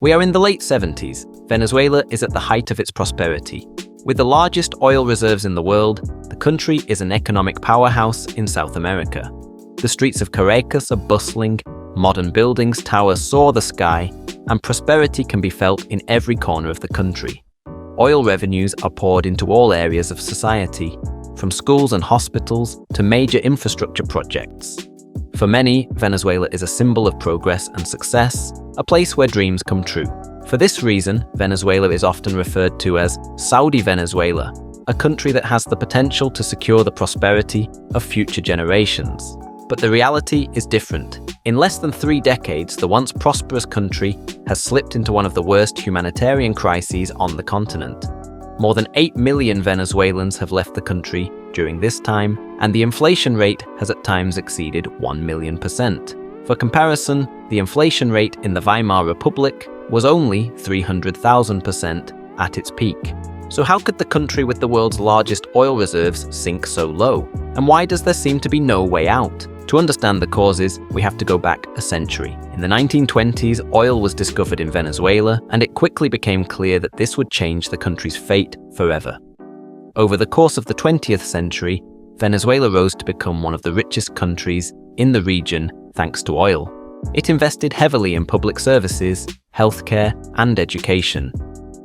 We are in the late 70s. Venezuela is at the height of its prosperity. With the largest oil reserves in the world, the country is an economic powerhouse in South America. The streets of Caracas are bustling, modern buildings soar the sky, and prosperity can be felt in every corner of the country. Oil revenues are poured into all areas of society, from schools and hospitals to major infrastructure projects. For many, Venezuela is a symbol of progress and success, a place where dreams come true. For this reason, Venezuela is often referred to as Saudi Venezuela, a country that has the potential to secure the prosperity of future generations. But the reality is different. In less than 3 decades, the once prosperous country has slipped into one of the worst humanitarian crises on the continent. More than 8 million Venezuelans have left the country during this time, and the inflation rate has at times exceeded 1 million%. For comparison, the inflation rate in the Weimar Republic was only 300,000% at its peak. So how could the country with the world's largest oil reserves sink so low? And why does there seem to be no way out? To understand the causes, we have to go back a century. In the 1920s, oil was discovered in Venezuela, and it quickly became clear that this would change the country's fate forever. Over the course of the 20th century, Venezuela rose to become one of the richest countries in the region thanks to oil. It invested heavily in public services, healthcare, and education.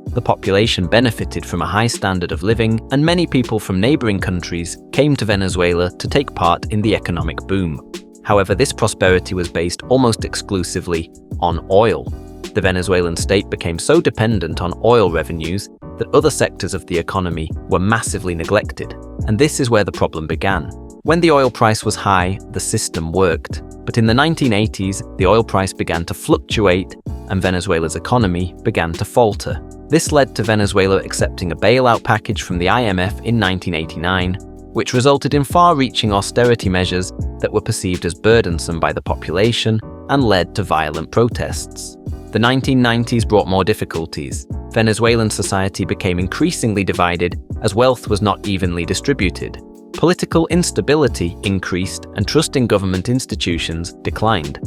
The population benefited from a high standard of living, and many people from neighboring countries came to Venezuela to take part in the economic boom. However, this prosperity was based almost exclusively on oil. The Venezuelan state became so dependent on oil revenues that other sectors of the economy were massively neglected. And this is where the problem began. When the oil price was high, the system worked. But in the 1980s, the oil price began to fluctuate, and Venezuela's economy began to falter. This led to Venezuela accepting a bailout package from the IMF in 1989, which resulted in far-reaching austerity measures that were perceived as burdensome by the population and led to violent protests. The 1990s brought more difficulties. Venezuelan society became increasingly divided as wealth was not evenly distributed. Political instability increased and trust in government institutions declined.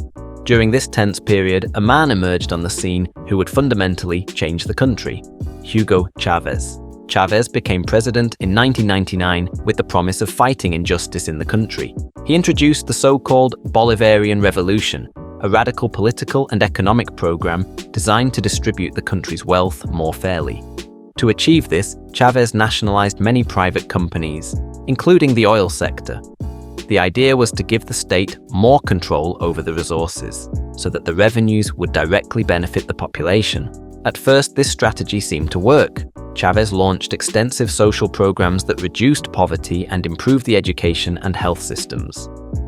During this tense period, a man emerged on the scene who would fundamentally change the country: Hugo Chavez. Chavez became president in 1999 with the promise of fighting injustice in the country. He introduced the so-called Bolivarian Revolution, a radical political and economic program designed to distribute the country's wealth more fairly. To achieve this, Chavez nationalized many private companies, including the oil sector. The idea was to give the state more control over the resources, so that the revenues would directly benefit the population. At first, this strategy seemed to work. Chavez launched extensive social programs that reduced poverty and improved the education and health systems.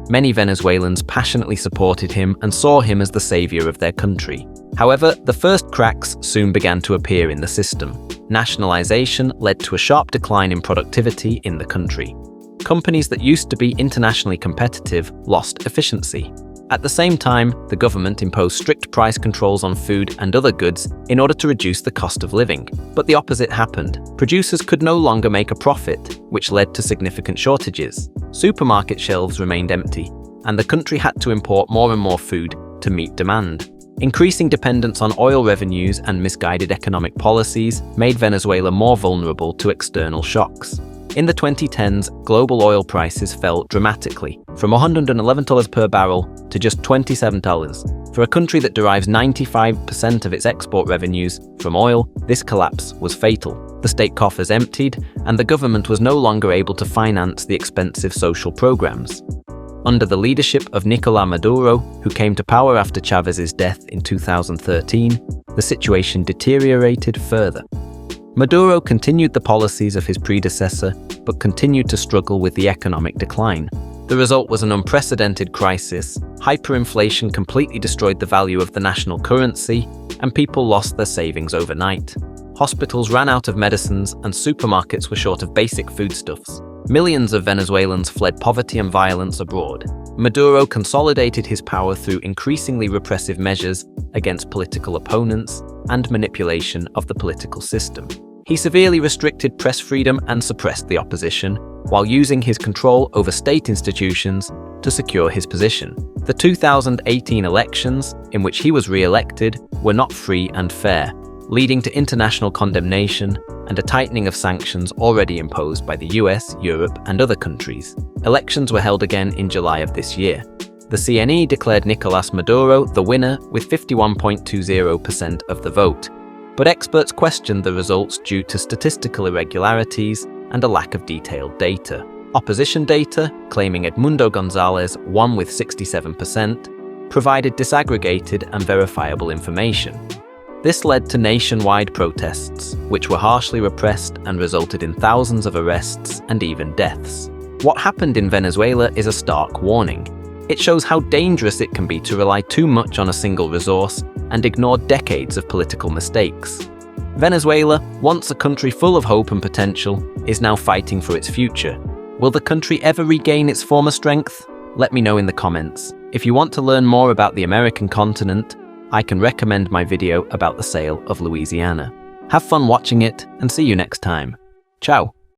Many Venezuelans passionately supported him and saw him as the savior of their country. However, the first cracks soon began to appear in the system. Nationalization led to a sharp decline in productivity in the country. Companies that used to be internationally competitive lost efficiency. At the same time, the government imposed strict price controls on food and other goods in order to reduce the cost of living. But the opposite happened. Producers could no longer make a profit, which led to significant shortages. Supermarket shelves remained empty, and the country had to import more and more food to meet demand. Increasing dependence on oil revenues and misguided economic policies made Venezuela more vulnerable to external shocks. In the 2010s, global oil prices fell dramatically, from $111 per barrel to just $27. For a country that derives 95% of its export revenues from oil, this collapse was fatal. The state coffers emptied, and the government was no longer able to finance the expensive social programs. Under the leadership of Nicolás Maduro, who came to power after Chávez's death in 2013, the situation deteriorated further. Maduro continued the policies of his predecessor, but continued to struggle with the economic decline. The result was an unprecedented crisis. Hyperinflation completely destroyed the value of the national currency, and people lost their savings overnight. Hospitals ran out of medicines, and supermarkets were short of basic foodstuffs. Millions of Venezuelans fled poverty and violence abroad. Maduro consolidated his power through increasingly repressive measures against political opponents and manipulation of the political system. He severely restricted press freedom and suppressed the opposition, while using his control over state institutions to secure his position. The 2018 elections, in which he was re-elected, were not free and fair, leading to international condemnation and a tightening of sanctions already imposed by the US, Europe, and other countries. Elections were held again in July of this year. The CNE declared Nicolás Maduro the winner with 51.20% of the vote, but experts questioned the results due to statistical irregularities and a lack of detailed data. Opposition data, claiming Edmundo González won with 67%, provided disaggregated and verifiable information. This led to nationwide protests, which were harshly repressed and resulted in thousands of arrests and even deaths. What happened in Venezuela is a stark warning. It shows how dangerous it can be to rely too much on a single resource and ignore decades of political mistakes. Venezuela, once a country full of hope and potential, is now fighting for its future. Will the country ever regain its former strength? Let me know in the comments. If you want to learn more about the American continent, I can recommend my video about the sale of Louisiana. Have fun watching it, and see you next time. Ciao!